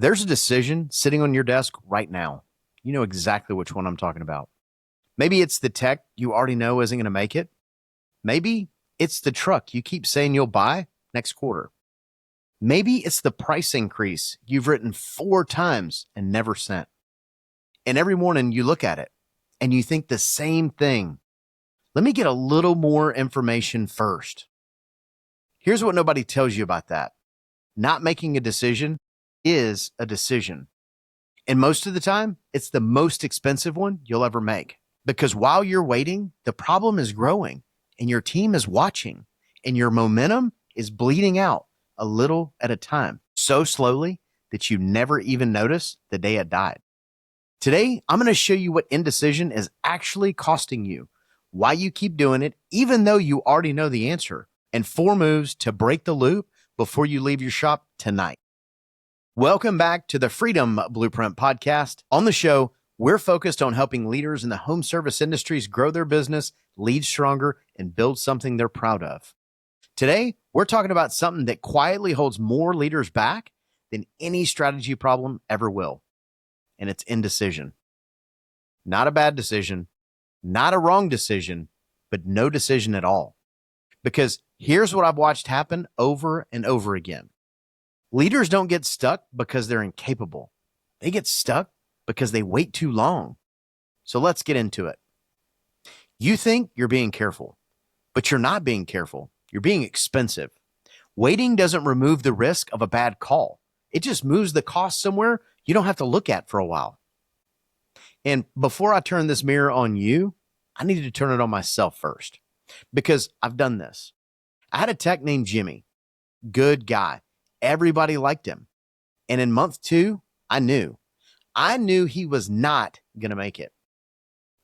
There's a decision sitting on your desk right now. You know exactly which one I'm talking about. Maybe it's the tech you already know isn't going to make it. Maybe it's the truck you keep saying you'll buy next quarter. Maybe it's the price increase you've written 4 times and never sent. And every morning you look at it and you think the same thing. Let me get a little more information first. Here's what nobody tells you about that. Not making a decision is a decision. And most of the time, it's the most expensive one you'll ever make. Because while you're waiting, the problem is growing and your team is watching and your momentum is bleeding out a little at a time, so slowly that you never even notice the day it died. Today, I'm going to show you what indecision is actually costing you, why you keep doing it, even though you already know the answer, and 4 moves to break the loop before you leave your shop tonight. Welcome back to the Freedom Blueprint podcast. On the show, we're focused on helping leaders in the home service industries grow their business, lead stronger, and build something they're proud of. Today, we're talking about something that quietly holds more leaders back than any strategy problem ever will, and it's indecision. Not a bad decision, not a wrong decision, but no decision at all. Because here's what I've watched happen over and over again. Leaders don't get stuck because they're incapable. They get stuck because they wait too long. So let's get into it. You think you're being careful, but you're not being careful. You're being expensive. Waiting doesn't remove the risk of a bad call. It just moves the cost somewhere you don't have to look at for a while. And before I turn this mirror on you, I needed to turn it on myself first because I've done this. I had a tech named Jimmy. Good guy. Everybody liked him. And in month 2, I knew he was not going to make it.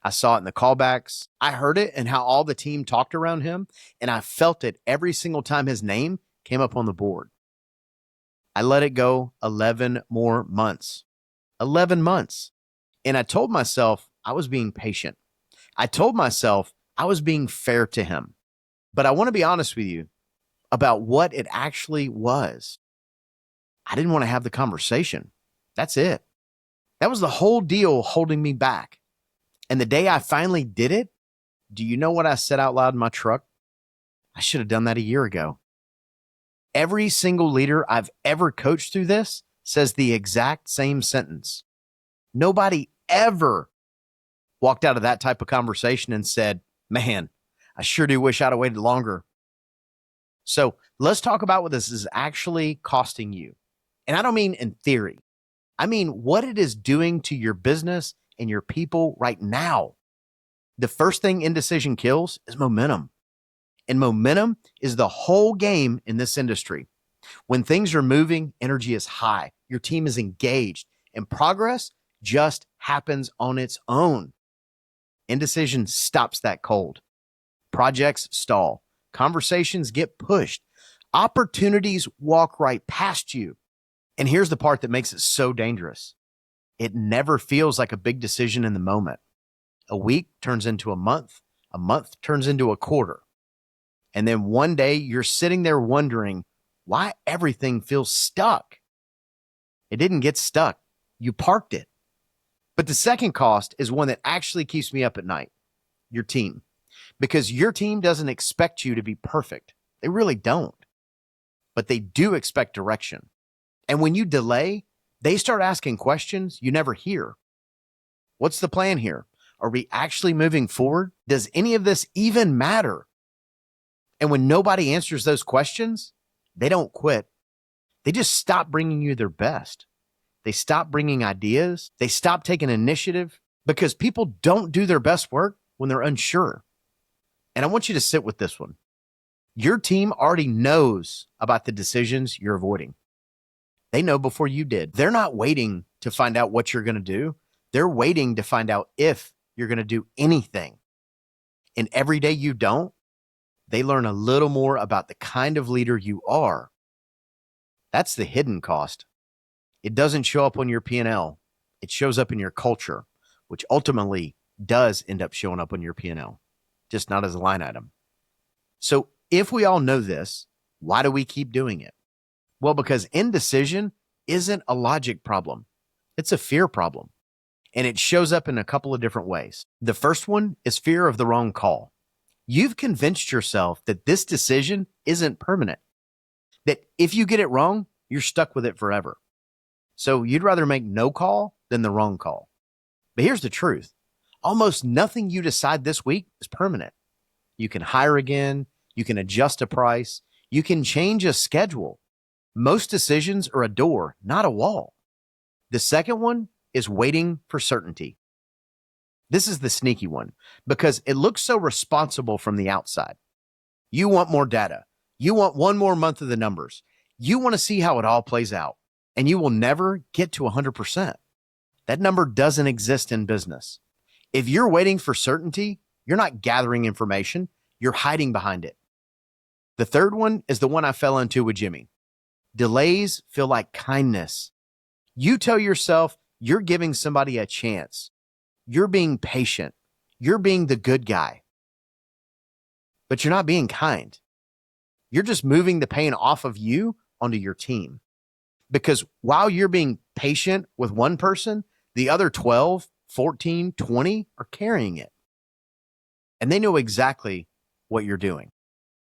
I saw it in the callbacks. I heard it in how all the team talked around him. And I felt it every single time his name came up on the board. I let it go 11 more months. 11 months. And I told myself I was being patient. I told myself I was being fair to him. But I want to be honest with you about what it actually was. I didn't want to have the conversation. That's it. That was the whole deal holding me back. And the day I finally did it, do you know what I said out loud in my truck? I should have done that a year ago. Every single leader I've ever coached through this says the exact same sentence. Nobody ever walked out of that type of conversation and said, man, I sure do wish I'd have waited longer. So let's talk about what this is actually costing you. And I don't mean in theory. I mean what it is doing to your business and your people right now. The first thing indecision kills is momentum. And momentum is the whole game in this industry. When things are moving, energy is high. Your team is engaged. And progress just happens on its own. Indecision stops that cold. Projects stall. Conversations get pushed. Opportunities walk right past you. And here's the part that makes it so dangerous. It never feels like a big decision in the moment. A week turns into a month turns into a quarter. And then one day you're sitting there wondering why everything feels stuck. It didn't get stuck. You parked it. But the second cost is one that actually keeps me up at night. Your team. Because your team doesn't expect you to be perfect. They really don't. But they do expect direction. And when you delay, they start asking questions you never hear. What's the plan here? Are we actually moving forward? Does any of this even matter? And when nobody answers those questions, they don't quit. They just stop bringing you their best. They stop bringing ideas. They stop taking initiative because people don't do their best work when they're unsure. And I want you to sit with this one. Your team already knows about the decisions you're avoiding. They know before you did. They're not waiting to find out what you're going to do. They're waiting to find out if you're going to do anything. And every day you don't, they learn a little more about the kind of leader you are. That's the hidden cost. It doesn't show up on your P&L. It shows up in your culture, which ultimately does end up showing up on your P&L, just not as a line item. So if we all know this, why do we keep doing it? Well, because indecision isn't a logic problem. It's a fear problem. And it shows up in a couple of different ways. The first one is fear of the wrong call. You've convinced yourself that this decision isn't permanent, that if you get it wrong, you're stuck with it forever. So you'd rather make no call than the wrong call. But here's the truth. Almost nothing you decide this week is permanent. You can hire again. You can adjust a price. You can change a schedule. Most decisions are a door, not a wall. The second one is waiting for certainty. This is the sneaky one because it looks so responsible from the outside. You want more data. You want one more month of the numbers. You want to see how it all plays out, and you will never get to 100%. That number doesn't exist in business. If you're waiting for certainty, you're not gathering information. You're hiding behind it. The third one is the one I fell into with Jimmy. Delays feel like kindness. You tell yourself you're giving somebody a chance. You're being patient. You're being the good guy. But you're not being kind. You're just moving the pain off of you onto your team. Because while you're being patient with one person, the other 12, 14, 20 are carrying it. And they know exactly what you're doing.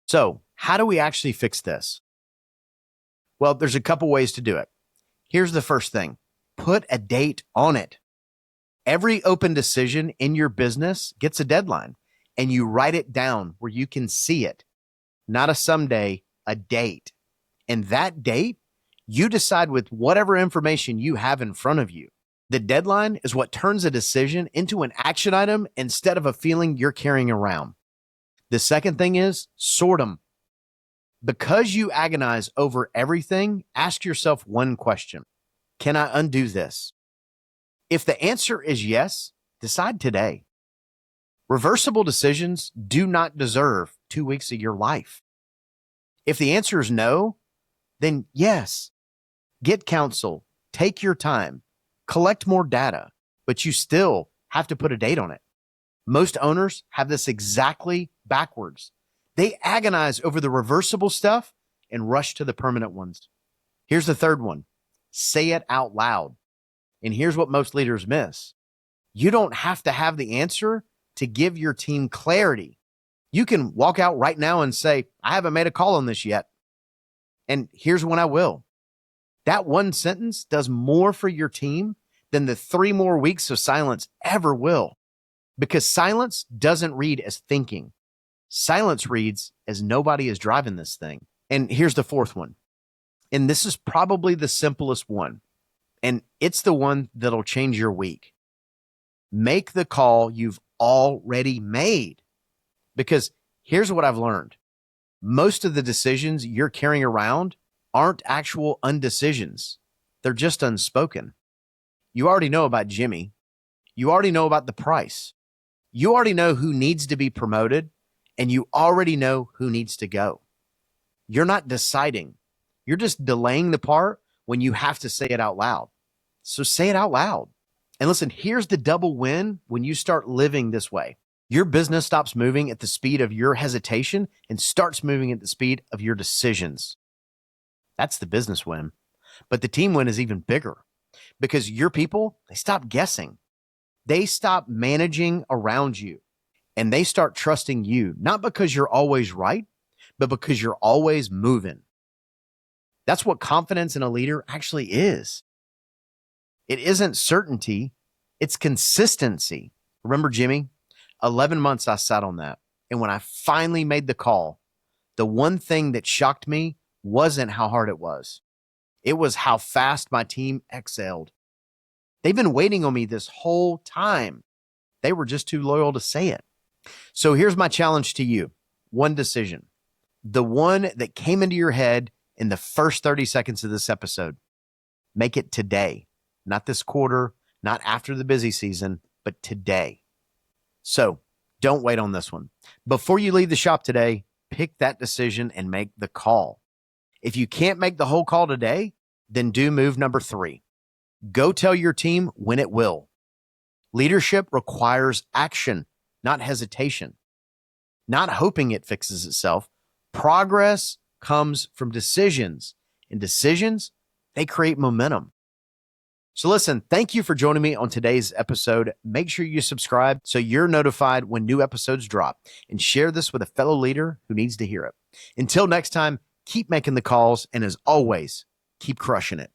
So how do we actually fix this? Well, there's a couple ways to do it. Here's the first thing. Put a date on it. Every open decision in your business gets a deadline, and you write it down where you can see it. Not a someday, a date. And that date, you decide with whatever information you have in front of you. The deadline is what turns a decision into an action item instead of a feeling you're carrying around. The second thing is sort them. Because you agonize over everything, ask yourself one question. Can I undo this? If the answer is yes, decide today. Reversible decisions do not deserve 2 weeks of your life. If the answer is no, then yes, get counsel, take your time, collect more data, but you still have to put a date on it. Most owners have this exactly backwards. They agonize over the reversible stuff and rush to the permanent ones. Here's the third one. Say it out loud. And here's what most leaders miss. You don't have to have the answer to give your team clarity. You can walk out right now and say, I haven't made a call on this yet. And here's when I will. That one sentence does more for your team than the 3 more weeks of silence ever will. Because silence doesn't read as thinking. Silence reads as nobody is driving this thing. And here's the fourth one. And this is probably the simplest one. And it's the one that'll change your week. Make the call you've already made. Because here's what I've learned. Most of the decisions you're carrying around aren't actual undecisions. They're just unspoken. You already know about Jimmy. You already know about the price. You already know who needs to be promoted, and you already know who needs to go. You're not deciding. You're just delaying the part when you have to say it out loud. So say it out loud. And listen, here's the double win when you start living this way. Your business stops moving at the speed of your hesitation and starts moving at the speed of your decisions. That's the business win. But the team win is even bigger because your people, they stop guessing. They stop managing around you and they start trusting you, not because you're always right, but because you're always moving. That's what confidence in a leader actually is. It isn't certainty, it's consistency. Remember, Jimmy? 11 months I sat on that. And when I finally made the call, the one thing that shocked me wasn't how hard it was. It was how fast my team exhaled. They've been waiting on me this whole time. They were just too loyal to say it. So here's my challenge to you. One decision. The one that came into your head in the first 30 seconds of this episode. Make it today. Not this quarter, not after the busy season, but today. So don't wait on this one. Before you leave the shop today, pick that decision and make the call. If you can't make the whole call today, then do move number 3. Go tell your team when it will. Leadership requires action, not hesitation. Not hoping it fixes itself. Progress comes from decisions, and decisions They create momentum. So listen, thank you for joining me on today's episode. Make sure you subscribe so you're notified when new episodes drop, and share this with a fellow leader who needs to hear it. Until next time, keep making the calls, and as always, keep crushing it.